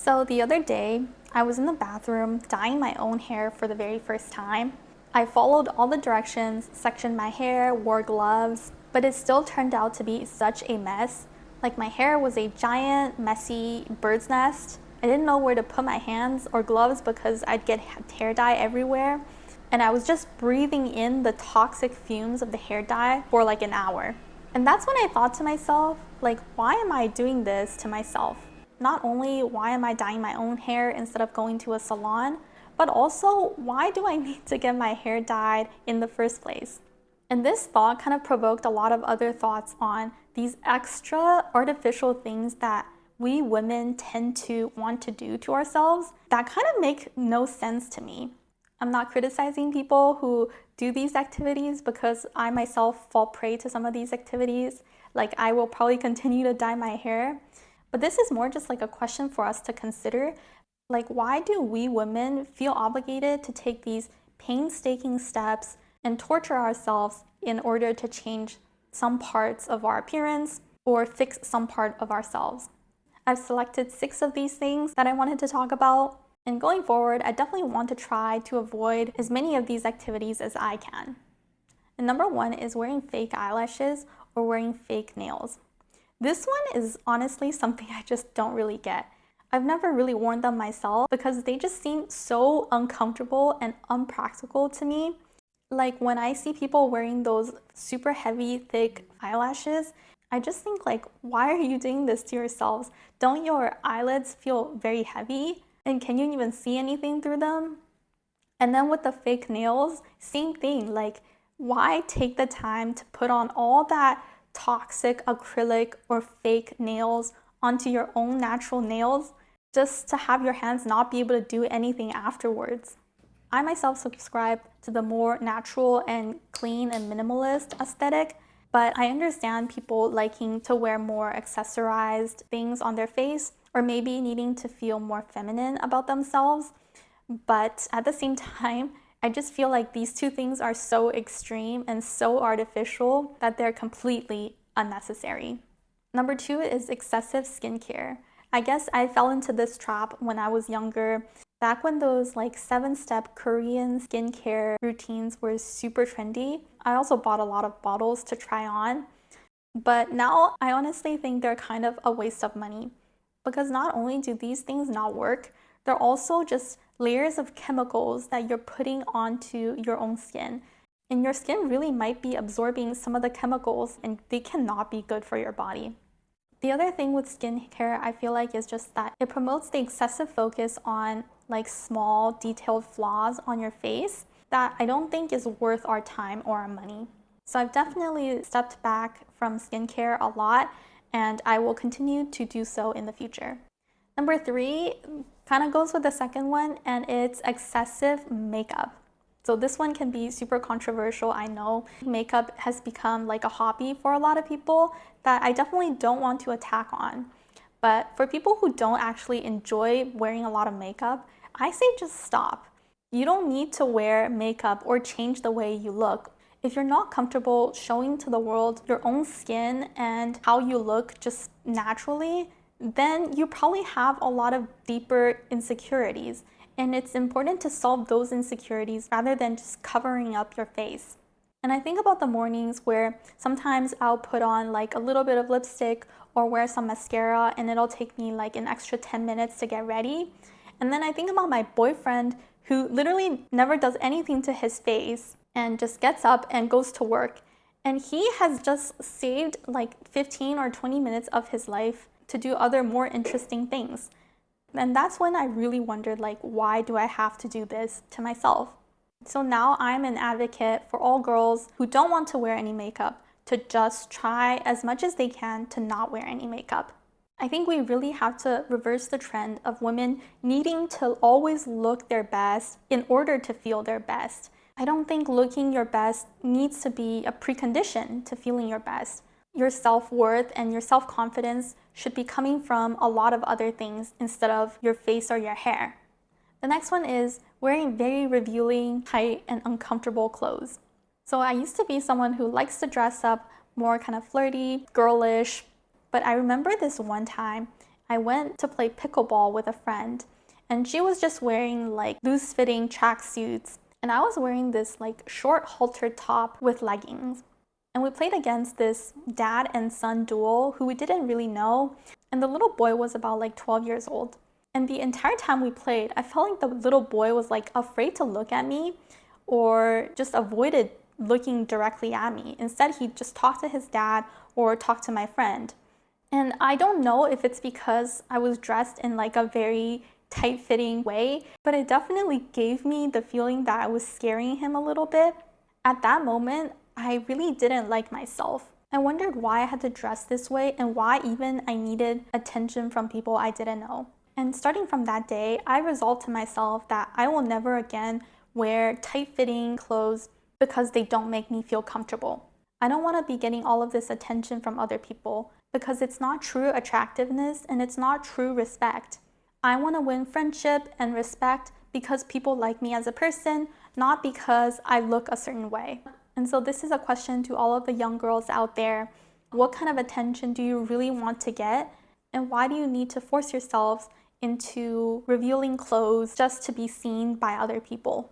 So the other day, I was in the bathroom dyeing my own hair for the very first time. I followed all the directions, sectioned my hair, wore gloves, but it still turned out to be such a mess. Like my hair was a giant, messy bird's nest. I didn't know where to put my hands or gloves because I'd get hair dye everywhere. And I was just breathing in the toxic fumes of the hair dye for like an hour. And that's when I thought to myself, like, why am I doing this to myself? Not only why am I dyeing my own hair instead of going to a salon, but also why do I need to get my hair dyed in the first place? And this thought kind of provoked a lot of other thoughts on these extra artificial things that we women tend to want to do to ourselves that kind of make no sense to me. I'm not criticizing people who do these activities because I myself fall prey to some of these activities. Like I will probably continue to dye my hair. But this is more just like a question for us to consider. Like, why do we women feel obligated to take these painstaking steps and torture ourselves in order to change some parts of our appearance or fix some part of ourselves? I've selected 6 of these things that I wanted to talk about. And going forward, I definitely want to try to avoid as many of these activities as I can. And number 1 is wearing fake eyelashes or wearing fake nails. This one is honestly something I just don't really get. I've never really worn them myself because they just seem so uncomfortable and unpractical to me. Like when I see people wearing those super heavy, thick eyelashes, I just think like, why are you doing this to yourselves? Don't your eyelids feel very heavy? And can you even see anything through them? And then with the fake nails, same thing. Like, why take the time to put on all that toxic acrylic or fake nails onto your own natural nails just to have your hands not be able to do anything afterwards? I myself subscribe to the more natural and clean and minimalist aesthetic, but I understand people liking to wear more accessorized things on their face or maybe needing to feel more feminine about themselves. But at the same time, I just feel like these two things are so extreme and so artificial that they're completely unnecessary. Number 2 is excessive skincare. I guess I fell into this trap when I was younger, back when those like 7-step Korean skincare routines were super trendy. I also bought a lot of bottles to try on, but now I honestly think they're kind of a waste of money because not only do these things not work, they're also just layers of chemicals that you're putting onto your own skin. And your skin really might be absorbing some of the chemicals and they cannot be good for your body. The other thing with skincare, I feel like, is just that it promotes the excessive focus on like small detailed flaws on your face that I don't think is worth our time or our money. So I've definitely stepped back from skincare a lot and I will continue to do so in the future. Number 3 kind of goes with the second one, and it's excessive makeup. So this one can be super controversial, I know. Makeup has become like a hobby for a lot of people that I definitely don't want to attack on. But for people who don't actually enjoy wearing a lot of makeup, I say just stop. You don't need to wear makeup or change the way you look. If you're not comfortable showing to the world your own skin and how you look just naturally, then you probably have a lot of deeper insecurities. And it's important to solve those insecurities rather than just covering up your face. And I think about the mornings where sometimes I'll put on like a little bit of lipstick or wear some mascara and it'll take me like an extra 10 minutes to get ready. And then I think about my boyfriend who literally never does anything to his face and just gets up and goes to work. And he has just saved like 15 or 20 minutes of his life to do other more interesting things. And that's when I really wondered, like, why do I have to do this to myself? So now I'm an advocate for all girls who don't want to wear any makeup to just try as much as they can to not wear any makeup. I think we really have to reverse the trend of women needing to always look their best in order to feel their best. I don't think looking your best needs to be a precondition to feeling your best. Your self-worth and your self-confidence should be coming from a lot of other things instead of your face or your hair. The next one is wearing very revealing, tight, and uncomfortable clothes. So I used to be someone who likes to dress up more kind of flirty, girlish, but I remember this one time I went to play pickleball with a friend, and she was just wearing like loose-fitting tracksuits, and I was wearing this like short halter top with leggings. And we played against this dad and son duo who we didn't really know, and the little boy was about like 12 years old. And the entire time we played, I felt like the little boy was like afraid to look at me or just avoided looking directly at me. Instead, he just talked to his dad or talked to my friend. And I don't know if it's because I was dressed in like a very tight-fitting way, but it definitely gave me the feeling that I was scaring him a little bit. At that moment, I really didn't like myself. I wondered why I had to dress this way and why even I needed attention from people I didn't know. And starting from that day, I resolved to myself that I will never again wear tight-fitting clothes because they don't make me feel comfortable. I don't want to be getting all of this attention from other people because it's not true attractiveness and it's not true respect. I want to win friendship and respect because people like me as a person, not because I look a certain way. And so this is a question to all of the young girls out there. What kind of attention do you really want to get? And why do you need to force yourselves into revealing clothes just to be seen by other people?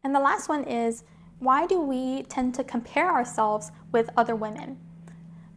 And the last one is, why do we tend to compare ourselves with other women?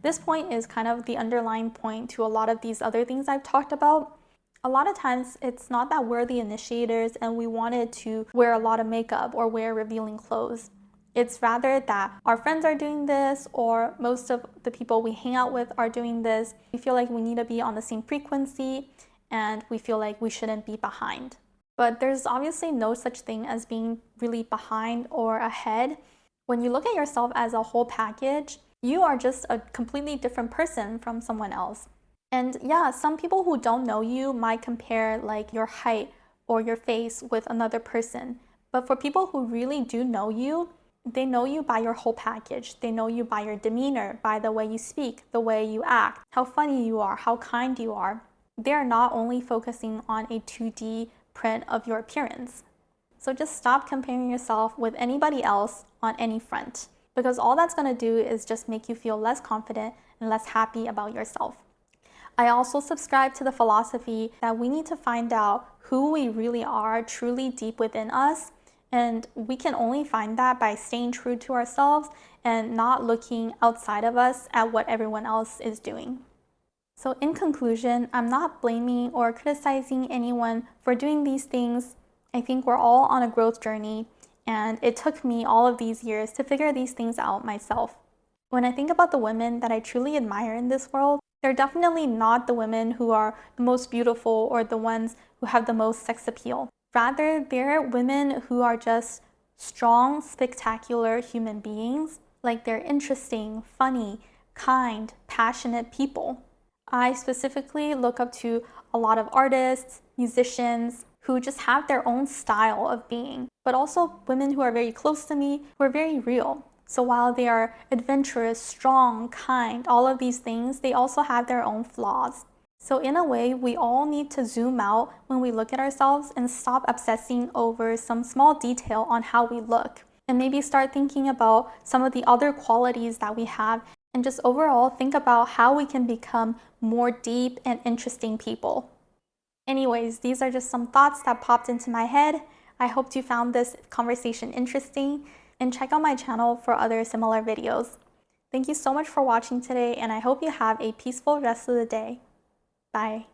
This point is kind of the underlying point to a lot of these other things I've talked about. A lot of times it's not that we're the initiators and we wanted to wear a lot of makeup or wear revealing clothes. It's rather that our friends are doing this or most of the people we hang out with are doing this. We feel like we need to be on the same frequency and we feel like we shouldn't be behind. But there's obviously no such thing as being really behind or ahead. When you look at yourself as a whole package, you are just a completely different person from someone else. And yeah, some people who don't know you might compare like your height or your face with another person. But for people who really do know you, they know you by your whole package. They know you by your demeanor, by the way you speak, the way you act, how funny you are, how kind you are. They're not only focusing on a 2D print of your appearance. So just stop comparing yourself with anybody else on any front, because all that's going to do is just make you feel less confident and less happy about yourself. I also subscribe to the philosophy that we need to find out who we really are truly deep within us, and we can only find that by staying true to ourselves and not looking outside of us at what everyone else is doing. So in conclusion, I'm not blaming or criticizing anyone for doing these things. I think we're all on a growth journey, and it took me all of these years to figure these things out myself. When I think about the women that I truly admire in this world, they're definitely not the women who are the most beautiful or the ones who have the most sex appeal. Rather, they're women who are just strong, spectacular human beings. Like they're interesting, funny, kind, passionate people. I specifically look up to a lot of artists, musicians, who just have their own style of being, but also women who are very close to me, who are very real. So while they are adventurous, strong, kind, all of these things, they also have their own flaws. So in a way, we all need to zoom out when we look at ourselves and stop obsessing over some small detail on how we look, and maybe start thinking about some of the other qualities that we have, and just overall think about how we can become more deep and interesting people. Anyways, these are just some thoughts that popped into my head. I hope you found this conversation interesting, and check out my channel for other similar videos. Thank you so much for watching today, and I hope you have a peaceful rest of the day. Bye.